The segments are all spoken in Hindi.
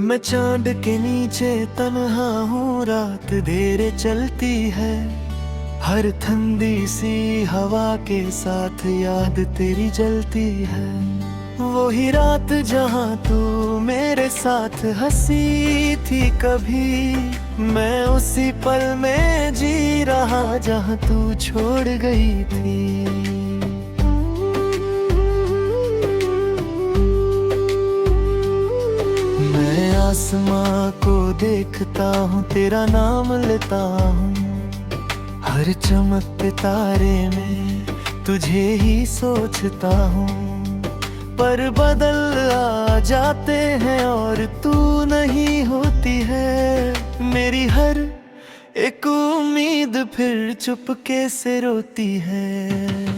मैं चांद के नीचे तन्हा हूँ, रात देर चलती है। हर ठंडी सी हवा के साथ याद तेरी जलती है। वो ही रात जहाँ तू मेरे साथ हंसी थी कभी, मैं उसी पल में जी रहा जहाँ तू छोड़ गई थी। आसमां को देखता हूँ, तेरा नाम लेता हूँ। हर चमकते तारे में तुझे ही सोचता हूँ। पर बदल आ जाते हैं और तू नहीं होती है। मेरी हर एक उम्मीद फिर चुपके से रोती है।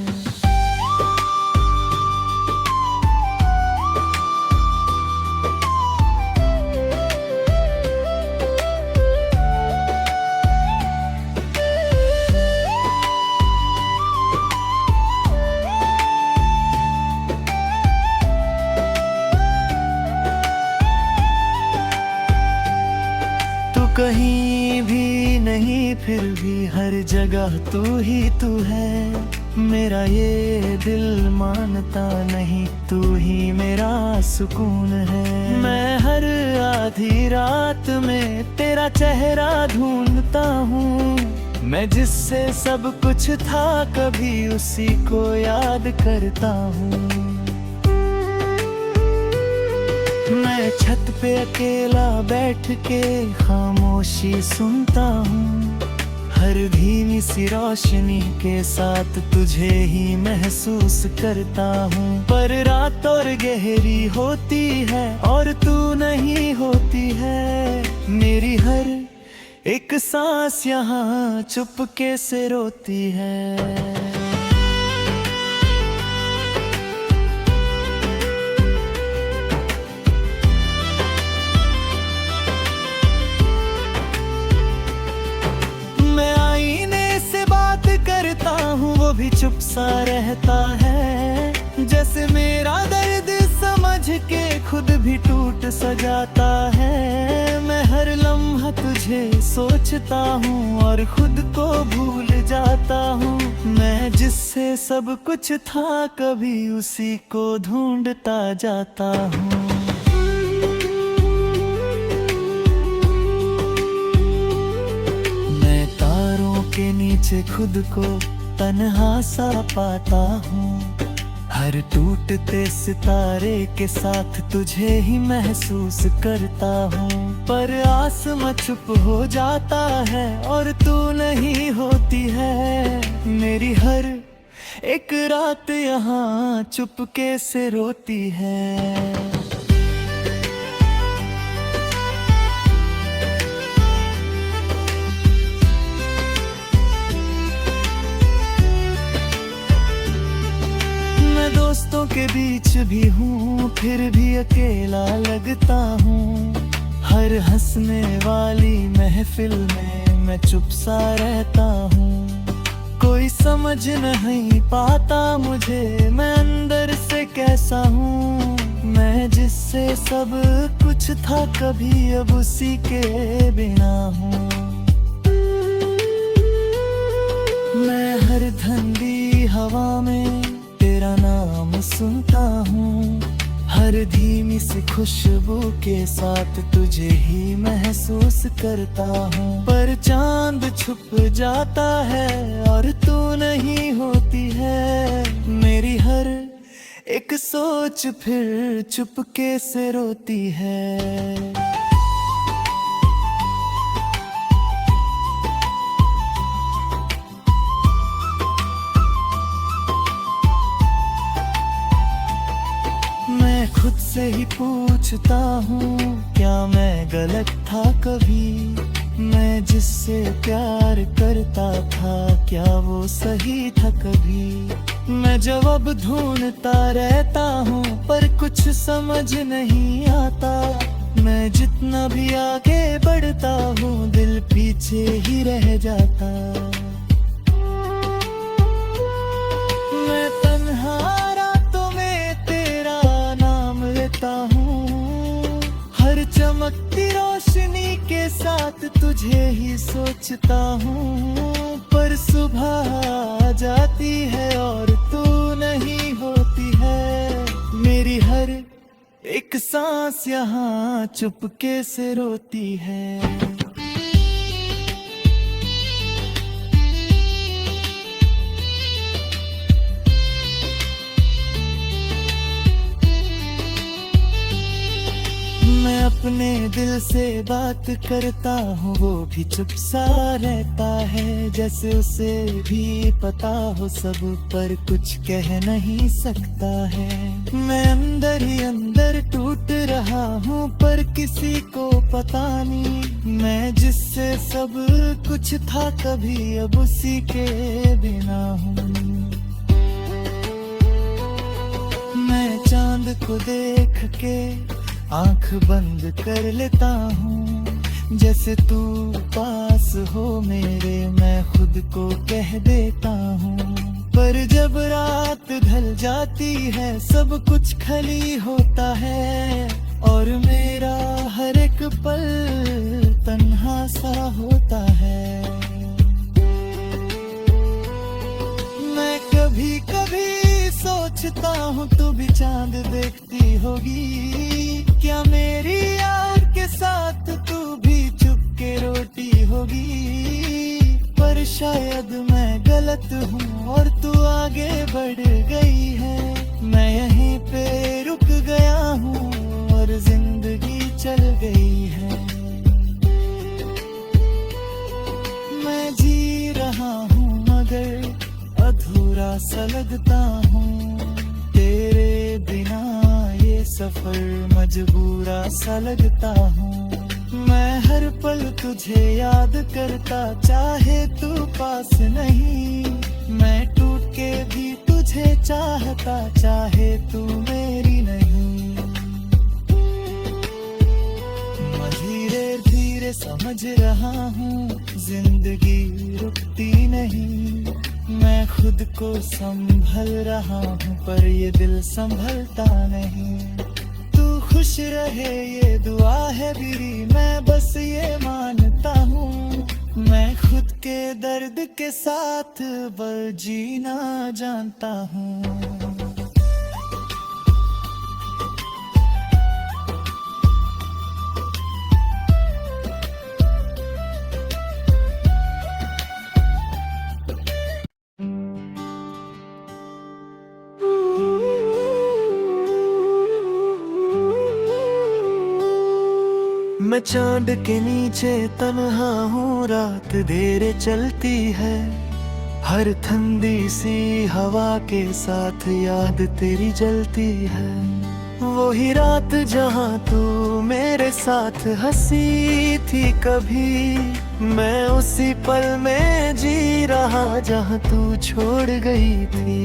कहीं भी नहीं फिर भी हर जगह तू ही तू है। मेरा ये दिल मानता नहीं, तू ही मेरा सुकून है। मैं हर आधी रात में तेरा चेहरा ढूंढता हूँ। मैं जिससे सब कुछ था कभी उसी को याद करता हूँ। मैं छत पे अकेला बैठ के खामोशी सुनता हूँ। हर धीमी सी रोशनी के साथ तुझे ही महसूस करता हूँ। पर रात और गहरी होती है और तू नहीं होती है। मेरी हर एक सांस यहाँ चुपके से रोती है। वो भी चुप सा रहता है, जैसे मेरा दर्द समझ के खुद भी टूट सा जाता है। मैं हर लम्हा तुझे सोचता हूँ और खुद को भूल जाता हूँ। मैं जिससे सब कुछ था कभी उसी को ढूंढता जाता हूँ। मैं तारों के नीचे खुद को तन्हा सा पाता हूँ। हर टूटते सितारे के साथ तुझे ही महसूस करता हूँ। पर आसमां चुप हो जाता है और तू नहीं होती है। मेरी हर एक रात यहाँ चुपके से रोती है। दोस्तों के बीच भी हूँ फिर भी अकेला लगता हूँ। हर हंसने वाली महफिल में मैं चुप सा रहता हूँ। कोई समझ नहीं पाता मुझे मैं अंदर से कैसा हूँ। मैं जिससे सब कुछ था कभी अब उसी के बिना हूँ। मैं हर ठंडी हवा में तेरा नाम सुनता हूँ। हर धीमी सी खुशबू के साथ तुझे ही महसूस करता हूँ। पर चांद छुप जाता है और तू नहीं होती है। मेरी हर एक सोच फिर चुपके से रोती है। खुद से ही पूछता हूँ क्या मैं गलत था कभी। मैं जिससे प्यार करता था क्या वो सही था कभी। मैं जवाब ढूंढता रहता हूँ पर कुछ समझ नहीं आता। मैं जितना भी आगे बढ़ता हूँ दिल पीछे ही रह जाता। मैं तन्हा रातों में तेरा नाम लेता हूँ। हर चमक सोचता हूँ, पर सुबह आ जाती है और तू नहीं होती है। मेरी हर एक सांस यहाँ चुपके से रोती है। मैं अपने दिल से बात करता हूँ, वो भी चुप सा रहता है, जैसे उसे भी पता हो सब, पर कुछ कह नहीं सकता है। मैं अंदर ही अंदर टूट रहा हूँ, पर किसी को पता नहीं। मैं जिससे सब कुछ था कभी, अब उसी के बिना हूँ। मैं चांद को देख के आंख बंद कर लेता हूँ, जैसे तू पास हो मेरे, मैं खुद को कह देता हूँ। पर जब रात ढल जाती है, सब कुछ खाली होता है, और मेरा हर एक पल तन्हा सा होता है। मैं कभी कभी सोचता हूँ, तू भी चांद देखती होगी क्या मेरी यार के साथ, तू भी चुप के रोटी होगी। पर शायद मैं गलत हूँ और तू आगे बढ़ गई है। मैं यहीं पे रुक गया हूँ और जिंदगी चल गई है। मैं जी रहा हूँ मगर अधूरा सा लगता हूँ, तेरे बिना ये सफर मजबूरा सा लगता हूँ। मैं हर पल तुझे याद करता, चाहे तू पास नहीं। मैं टूट के भी तुझे चाहता, चाहे तू मेरी नहीं। मैं धीरे धीरे समझ रहा हूँ, जिंदगी रुकती नहीं। मैं खुद को संभल रहा हूँ, पर ये दिल संभलता नहीं। तू खुश रहे ये दुआ है मेरी, मैं बस ये मानता हूँ। मैं खुद के दर्द के साथ बस जीना जानता हूँ। मैं चांद के नीचे तन्हा हूँ, रात देर चलती है। हर ठंडी सी हवा के साथ याद तेरी जलती है। वही रात जहाँ तू मेरे साथ हंसी थी कभी, मैं उसी पल में जी रहा जहाँ तू छोड़ गई थी।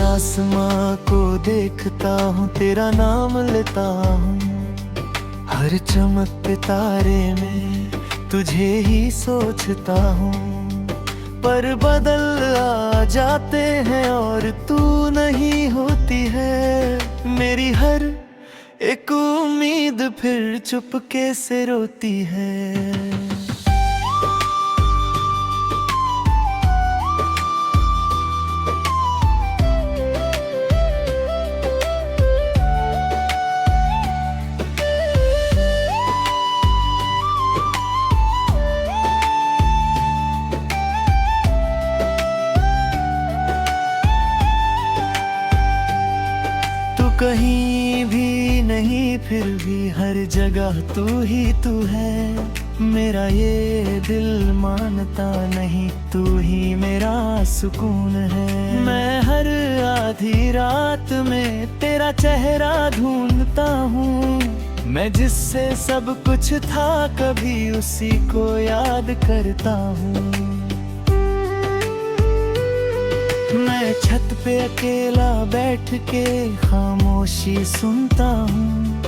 आसमां को देखता हूँ, तेरा नाम लेता हूँ। हर चमकते तारे में तुझे ही सोचता हूँ। पर बदल आ जाते हैं और तू नहीं होती है। मेरी हर एक उम्मीद फिर चुपके से रोती है। कहीं भी नहीं फिर भी हर जगह तू ही तू है। मेरा ये दिल मानता नहीं, तू ही मेरा सुकून है। मैं हर आधी रात में तेरा चेहरा ढूंढता हूँ। मैं जिससे सब कुछ था कभी, उसी को याद करता हूँ। मैं छत पे अकेला बैठ के खामोशी सुनता हूँ।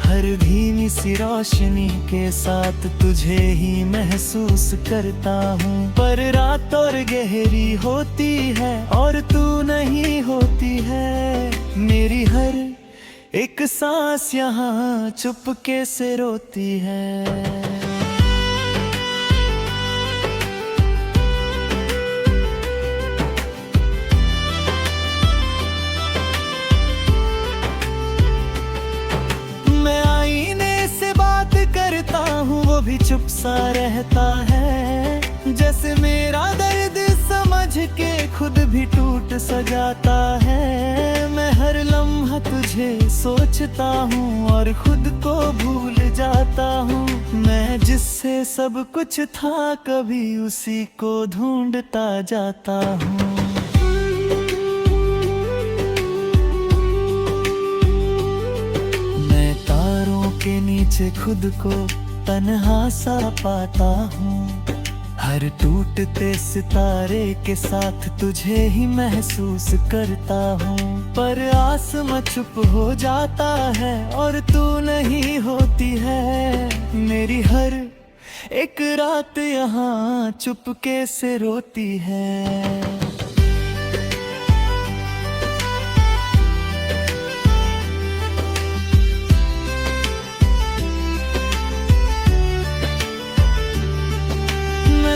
हर धीमी सी रोशनी के साथ तुझे ही महसूस करता हूँ। पर रात और गहरी होती है और तू नहीं होती है। मेरी हर एक सांस यहाँ चुपके से रोती है। मैं आईने से बात करता हूँ, वो भी चुप सा रहता है। जैसे मेरा दर्द समझ के खुद भी टूट सा जाता है। मैं हर लम्हा तुझे सोचता हूँ और खुद को भूल जाता हूँ। मैं जिससे सब कुछ था कभी उसी को ढूंढता जाता हूँ। मैं तारों के नीचे खुद को तन्हा सा पाता हूँ। हर टूटते सितारे के साथ तुझे ही महसूस करता हूँ। पर आसमां चुप हो जाता है और तू नहीं होती है। मेरी हर एक रात यहाँ चुपके से रोती है।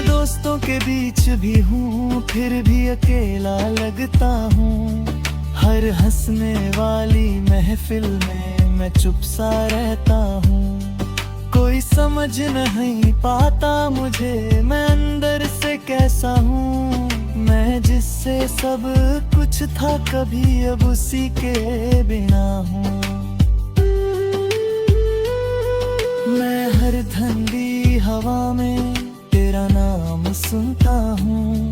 दोस्तों के बीच भी हूँ, फिर भी अकेला लगता हूँ। हर हंसने वाली महफिल में मैं चुप सा रहता हूँ। कोई समझ नहीं पाता मुझे, मैं अंदर से कैसा हूँ। मैं जिससे सब कुछ था कभी अब उसी के बिना हूँ। मैं हर ठंडी हवा में तेरा नाम सुनता हूँ।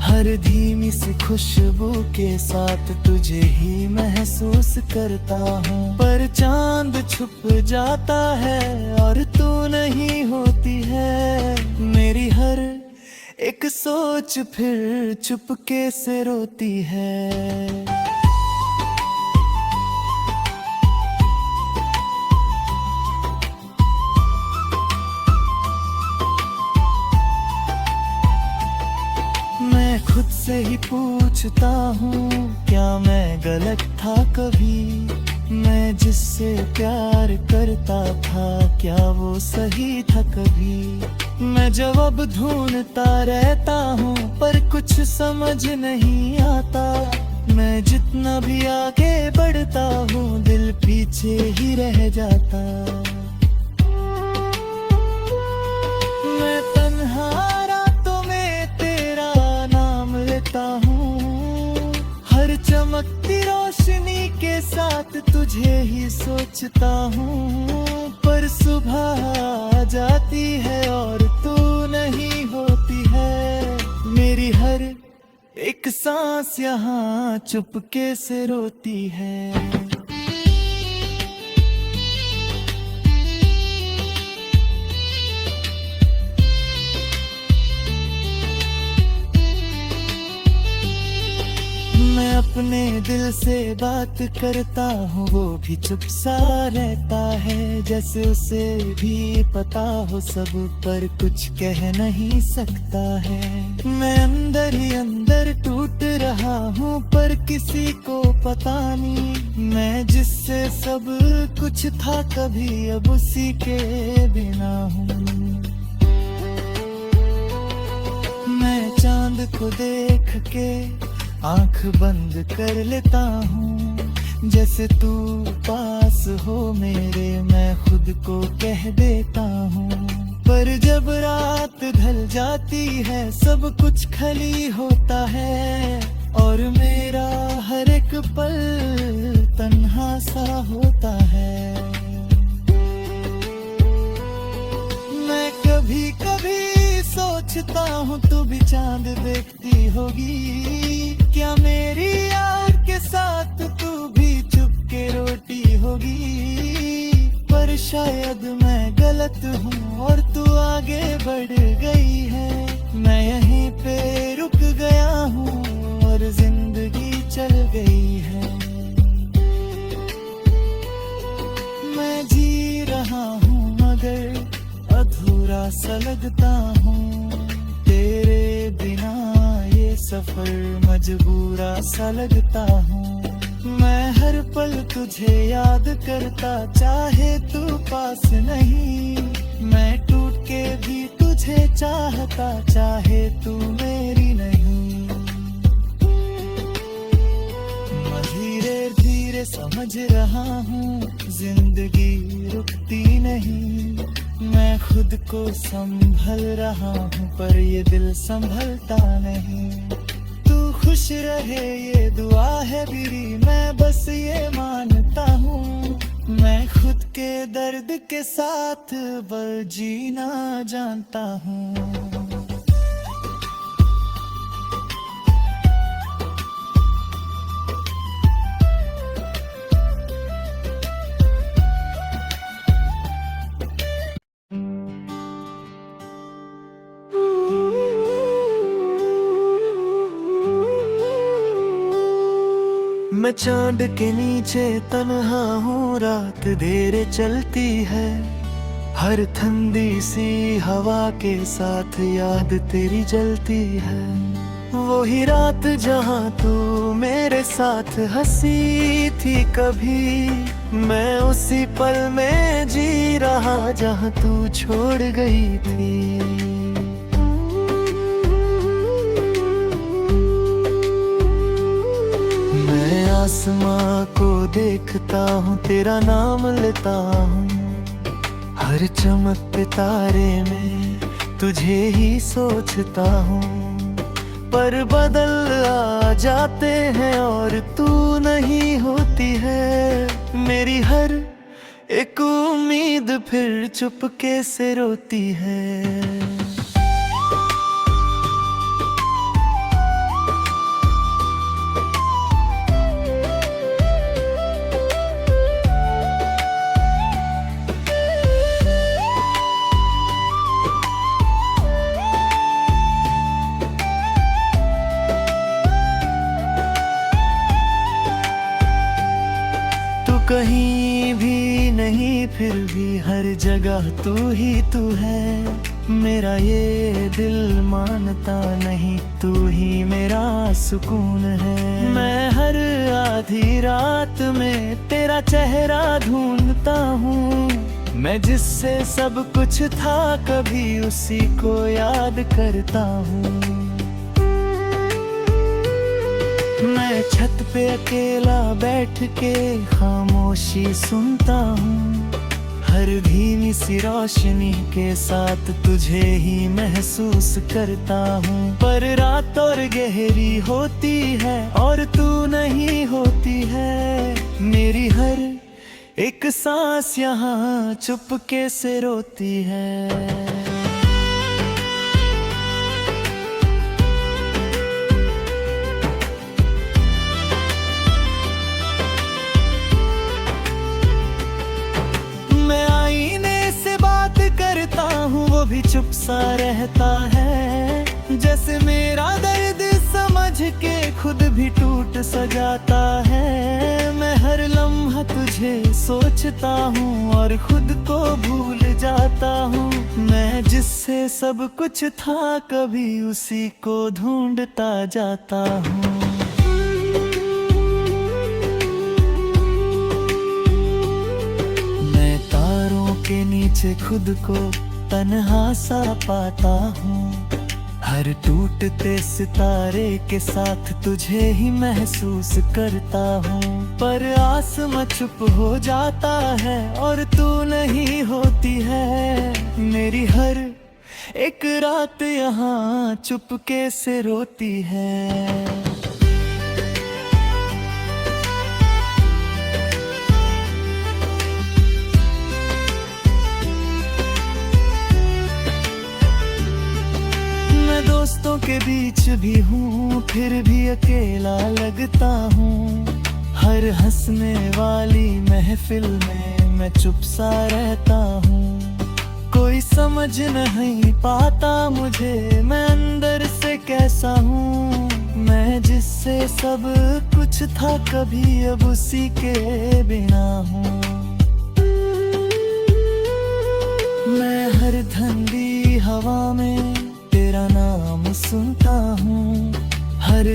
हर धीमी सी खुशबू के साथ तुझे ही महसूस करता हूँ। पर चांद छुप जाता है और तू नहीं होती है। मेरी हर एक सोच फिर चुपके से रोती है। खुद से ही पूछता हूँ, क्या मैं गलत था कभी? मैं जिससे प्यार करता था क्या वो सही था कभी? मैं जवाब ढूंढता रहता हूँ पर कुछ समझ नहीं आता। मैं जितना भी आगे बढ़ता हूँ दिल पीछे ही रह जाता। मैं तन्हा हूँ, हर चमकती रोशनी के साथ तुझे ही सोचता हूँ। पर सुबह आ जाती है और तू नहीं होती है। मेरी हर एक सांस यहाँ चुपके से रोती है। मैं अपने दिल से बात करता हूँ, वो भी चुप सा रहता है। जैसे उसे भी पता हो सब पर कुछ कह नहीं सकता है। मैं अंदर ही अंदर टूट रहा हूँ पर किसी को पता नहीं। मैं जिससे सब कुछ था कभी अब उसी के बिना हूँ। मैं चांद को देख के आंख बंद कर लेता हूँ। जैसे तू पास हो मेरे मैं खुद को कह देता हूँ। पर जब रात ढल जाती है सब कुछ खाली होता है और मेरा हर एक पल तन्हा सा होता है। मैं कभी कभी सोचता हूँ तू भी चांद देखती होगी। क्या मेरी यार के साथ तू भी चुप के रोटी होगी? पर शायद मैं गलत हूँ और तू आगे बढ़ गई है। मैं यहीं पे रुक गया हूँ और जिंदगी चल गई है। मैं जी रहा हूँ मगर अधूरा सा लगता हूँ। तेरे बिना ये सफर मजबूरा सा लगता हूँ। मैं हर पल तुझे याद करता, चाहे तू पास नहीं। मैं टूट के भी तुझे चाहता, चाहे तू मेरी नहीं। मैं धीरे धीरे समझ रहा हूँ, जिंदगी रुकती नहीं। मैं खुद को संभल रहा हूँ, पर ये दिल संभलता नहीं। तू खुश रहे ये दुआ है मेरी, मैं बस ये मानता हूँ। मैं खुद के दर्द के साथ बस जीना जानता हूँ। मैं चांद के नीचे तन्हा हूँ, रात देर चलती है। हर ठंडी सी हवा के साथ याद तेरी जलती है। वही रात जहाँ तू मेरे साथ हंसी थी कभी, मैं उसी पल में जी रहा जहाँ तू छोड़ गई थी। आसमां को देखता हूँ, तेरा नाम लेता हूँ। हर चमकते तारे में तुझे ही सोचता हूँ। पर बदल आ जाते हैं और तू नहीं होती है। मेरी हर एक उम्मीद फिर चुपके से रोती है। कहीं भी नहीं फिर भी हर जगह तू ही तू है। मेरा ये दिल मानता नहीं, तू ही मेरा सुकून है। मैं हर आधी रात में तेरा चेहरा ढूंढता हूँ। मैं जिससे सब कुछ था कभी उसी को याद करता हूँ। मैं छत पे अकेला बैठ के खामोशी सुनता हूँ। हर धीमी सी रोशनी के साथ तुझे ही महसूस करता हूँ। पर रात और गहरी होती है और तू नहीं होती है। मेरी हर एक सांस यहाँ चुपके से रोती है। वो भी चुप सा रहता है, जैसे मेरा दर्द समझ के खुद भी टूट सा जाता है। मैं हर लम्हा तुझे सोचता हूँ और खुद को भूल जाता हूँ। मैं जिससे सब कुछ था कभी उसी को ढूंढता जाता हूँ। मैं तारों के नीचे खुद को तन्हा सा पाता हूँ। हर टूटते सितारे के साथ तुझे ही महसूस करता हूँ। पर आसमां चुप हो जाता है और तू नहीं होती है। मेरी हर एक रात यहाँ चुपके से रोती है। दोस्तों के बीच भी हूँ फिर भी अकेला लगता हूँ। हर हंसने वाली महफिल में मैं चुप सा रहता हूँ। कोई समझ नहीं पाता मुझे मैं अंदर से कैसा हूँ। मैं जिससे सब कुछ था कभी अब उसी के बिना हूँ। मैं हर ठंडी हवा में तेरा नाम सुनता हूँ। हर